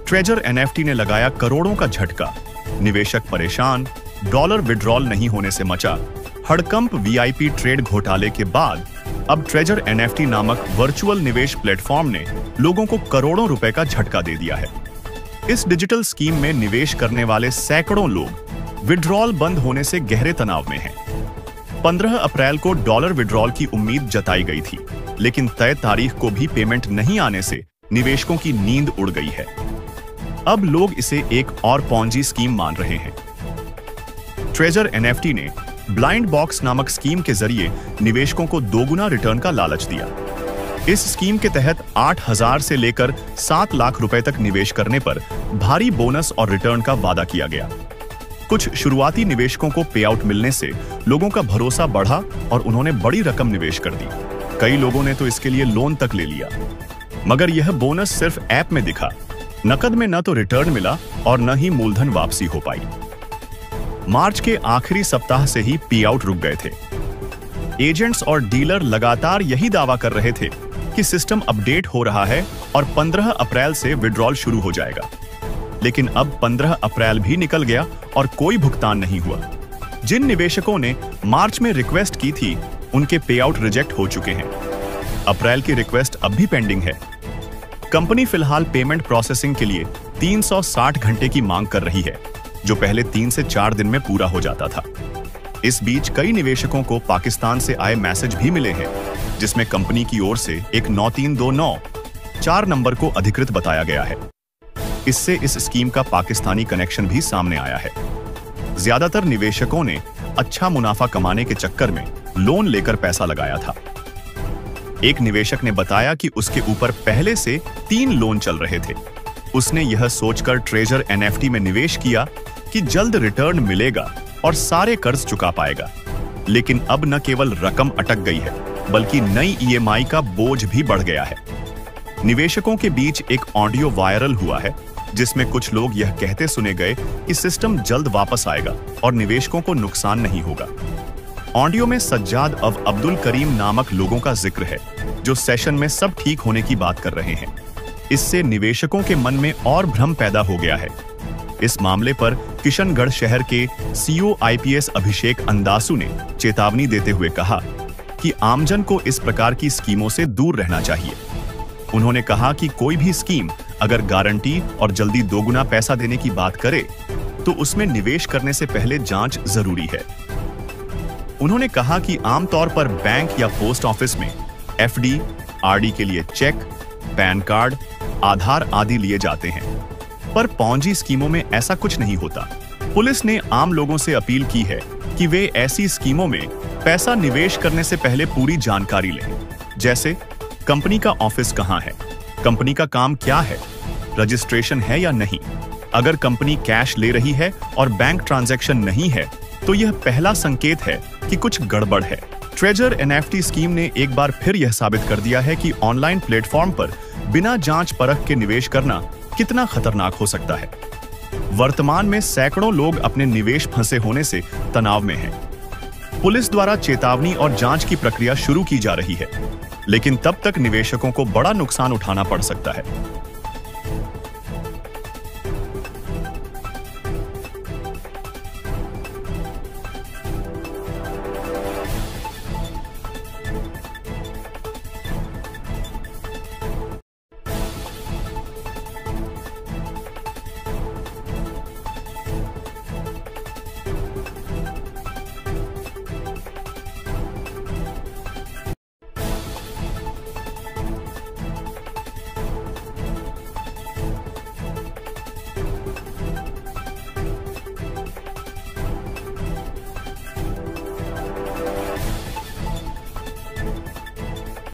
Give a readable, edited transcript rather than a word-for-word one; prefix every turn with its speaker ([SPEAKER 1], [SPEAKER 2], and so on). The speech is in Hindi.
[SPEAKER 1] ट्रेजर एनएफटी ने लगाया करोड़ों का झटका। निवेशक परेशान, डॉलर विड्रॉल नहीं होने से मचा हड़कंप। वीआईपी ट्रेड घोटाले के बाद अब ट्रेजर एनएफटी नामक वर्चुअल निवेश प्लेटफॉर्म ने लोगों को करोड़ों रुपए का झटका दे दिया है। इस डिजिटल स्कीम में निवेश करने वाले सैकड़ों लोग विड्रॉल बंद होने से गहरे तनाव में हैं। 15 अप्रैल को डॉलर विड्रॉल की उम्मीद जताई गई थी, लेकिन तय तारीख को भी पेमेंट नहीं आने से निवेशकों की नींद उड़ गई है। अब लोग इसे एक और पॉन्जी स्कीम मान रहे हैं। ट्रेजर एनएफटी ने ब्लाइंड बॉक्स नामक स्कीम के जरिए निवेशकों को दोगुना रिटर्न का लालच दिया। इस स्कीम के तहत 8,000 से लेकर 7 लाख रुपए तक निवेश करने पर भारी बोनस और रिटर्न का वादा किया गया। कुछ शुरुआती निवेशकों को पे आउट मिलने से लोगों का भरोसा बढ़ा और उन्होंने बड़ी रकम निवेश कर दी। कई लोगों ने तो इसके लिए लोन तक ले लिया। मगर यह बोनस सिर्फ ऐप में दिखा। नकद में न तो रिटर्न मिला और न ही मूलधन वापसी हो पाई। मार्च के आखिरी सप्ताह से ही पे आउट रुक गए थे। एजेंट्स और डीलर लगातार यही दावा कर रहे थे कि सिस्टम अपडेट हो रहा है और 15 अप्रैल से विड्रॉल शुरू हो जाएगा। लेकिन अब 15 अप्रैल भी निकल गया और कोई भुगतान नहीं हुआ। जिन निवेशकों ने मार्च में रिक्वेस्ट की थी, उनके पे आउट रिजेक्ट हो चुके हैं। अप्रैल की रिक्वेस्ट अब भी पेंडिंग है। कंपनी फिलहाल पेमेंट प्रोसेसिंग के लिए 360 घंटे की मांग कर रही है, जो पहले 3 से 4 दिन में पूरा हो जाता था। इस बीच कई निवेशकों को पाकिस्तान से आए मैसेज भी मिले हैं, जिसमें कंपनी की ओर से एक 9329 4 नंबर को अधिकृत बताया गया है। इससे इस स्कीम का पाकिस्तानी कनेक्शन भी सामने आया है। ज्यादातर निवेशकों ने अच्छा मुनाफा कमाने के चक्कर में लोन लेकर पैसा लगाया था। एक निवेशक ने बताया कि उसके ऊपर पहले से 3 लोन चल रहे थे। उसने यह सोचकर ट्रेजर एनएफटी में निवेश किया कि जल्द रिटर्न मिलेगा और सारे कर्ज चुका पाएगा। लेकिन अब न केवल रकम अटक गई है, बल्कि नई ईएमआई का बोझ भी बढ़ गया है। निवेशकों के बीच एक ऑडियो वायरल हुआ है, जिसमें कुछ लोग यह कहते सुने गए कि सिस्टम जल्द वापस आएगा और निवेशकों को नुकसान नहीं होगा। ऑडियो में सज्जाद अब्दुल करीम नामक लोगों का जिक्र है, जो सेशन में सब ठीक होने की बात कर रहे हैं। इससे निवेशकों के मन में और भ्रम पैदा हो गया है। इस मामले पर किशनगढ़ शहर के सीओ आईपीएस अभिषेक अंदासु ने चेतावनी देते हुए कहा कि आमजन को इस प्रकार की स्कीमों से दूर रहना चाहिए। उन्होंने कहा कि कोई भी स्कीम अगर गारंटी और जल्दी दोगुना पैसा देने की बात करे, तो उसमें निवेश करने से पहले जांच जरूरी है। उन्होंने कहा कि आमतौर पर बैंक या पोस्ट ऑफिस में एफडी, आरडी के लिए चेक, पैन कार्ड, आधार आदि लिए जाते हैं, पर पॉन्जी स्कीमों में ऐसा कुछ नहीं होता। पुलिस ने आम लोगों से अपील की है कि वे ऐसी स्कीमों में पैसा निवेश करने से पहले पूरी जानकारी लें, जैसे कंपनी का ऑफिस कहां है, कंपनी का काम क्या है, रजिस्ट्रेशन है या नहीं। अगर कंपनी कैश ले रही है और बैंक ट्रांजैक्शन नहीं है, तो यह पहला संकेत है कि कुछ गड़बड़ है। ट्रेजर एनएफटी स्कीम ने एक बार फिर यह साबित कर दिया है कि ऑनलाइन प्लेटफॉर्म पर बिना जांच परख के निवेश करना कितना खतरनाक हो सकता है। वर्तमान में सैकड़ों लोग अपने निवेश फंसे होने से तनाव में हैं। पुलिस द्वारा चेतावनी और जांच की प्रक्रिया शुरू की जा रही है, लेकिन तब तक निवेशकों को बड़ा नुकसान उठाना पड़ सकता है।